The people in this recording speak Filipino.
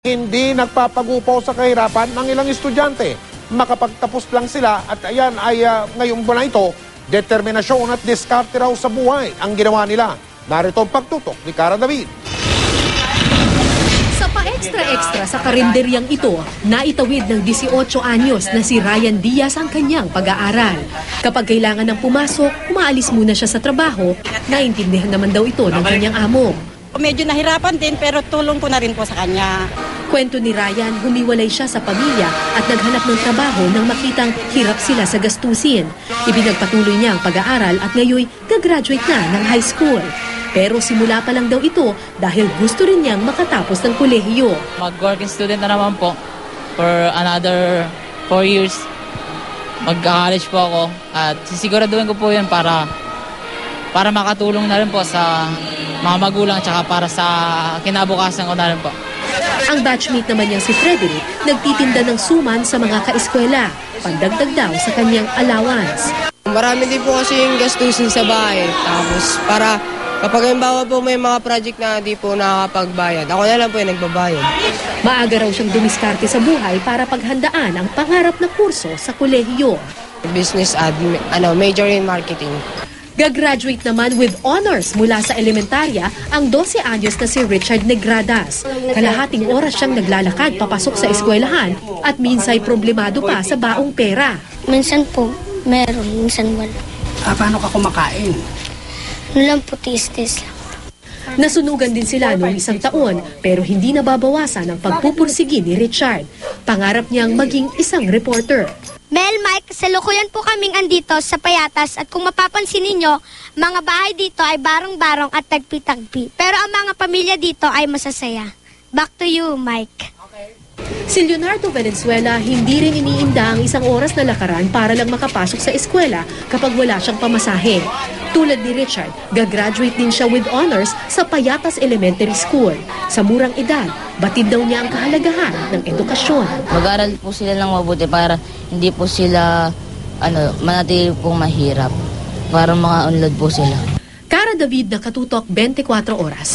Hindi nagpapagupaw sa kahirapan ng ilang estudyante. Makapagtapos lang sila at ayan ay ngayong buwan na ito, determinasyon at diskarte raw sa buhay ang ginawa nila. Narito ang pagtutok ni Cara David. Sa pa-extra-extra sa karinderyang ito, naitawid ng 18 anyos na si Ryan Diaz ang kanyang pag-aaral. Kapag kailangan ng pumasok, umaalis muna siya sa trabaho. Naintindihan naman daw ito ng kanyang amo. Medyo nahirapan din pero tulong ko na rin po sa kanya. Kwento ni Ryan, humiwalay siya sa pamilya at naghanap ng trabaho nang makitang hirap sila sa gastusin. Ibinagpatuloy niya ang pag-aaral at ngayon gagraduate na ng high school. Pero simula pa lang daw ito dahil gusto rin niyang makatapos ng kolehiyo. Mag-working student na naman po for another 4 years. Mag-college po ako at sisiguraduhin ko po yun para makatulong na rin po sa mga magulang at saka para sa kinabukasan ko na rin po. Ang batchmate naman niyang si Frederick, nagtitinda ng suman sa mga kaeskwela. Pandagdag daw sa kanyang allowance. Marami din po kasi yung gastusin sa bahay. Tapos para kapag halimbawa po may mga project na di po nakakapagbayad, ako na lang po yung nagbabayad. Maaga raw siyang dumiskarte sa buhay para paghandaan ang pangarap na kurso sa kolehiyo. Business admin, major in marketing. Gagraduate naman with honors mula sa elementarya ang 12 anyos na si Richard Negradas. Kalahating oras siyang naglalakad papasok sa eskwelahan at minsay problemado pa sa baong pera. Minsan po, meron, minsan wala. Paano ka kumakain? Lang po, tis-tis lang. Nasunugan din sila noong 1 taon pero hindi nababawasan ang pagpupursigi ni Richard. Pangarap niyang maging isang reporter. Mel, Mike, salukuyan po kaming andito sa Payatas at kung mapapansin ninyo, mga bahay dito ay barong-barong at tagpi-tagpi. Pero ang mga pamilya dito ay masasaya. Back to you, Mike. Si Leonardo Valenzuela hindi rin iniinda ang 1 oras na lakaran para lang makapasok sa eskwela kapag wala siyang pamasahe. Tulad ni Richard, gagraduate din siya with honors sa Payatas Elementary School. Sa murang edad, batid daw niya ang kahalagahan ng edukasyon. Mag-aral po sila lang mabuti para hindi po sila manatili pong mahirap. Para mga unlad po sila. Cara David, Nakatutok, 24 Oras.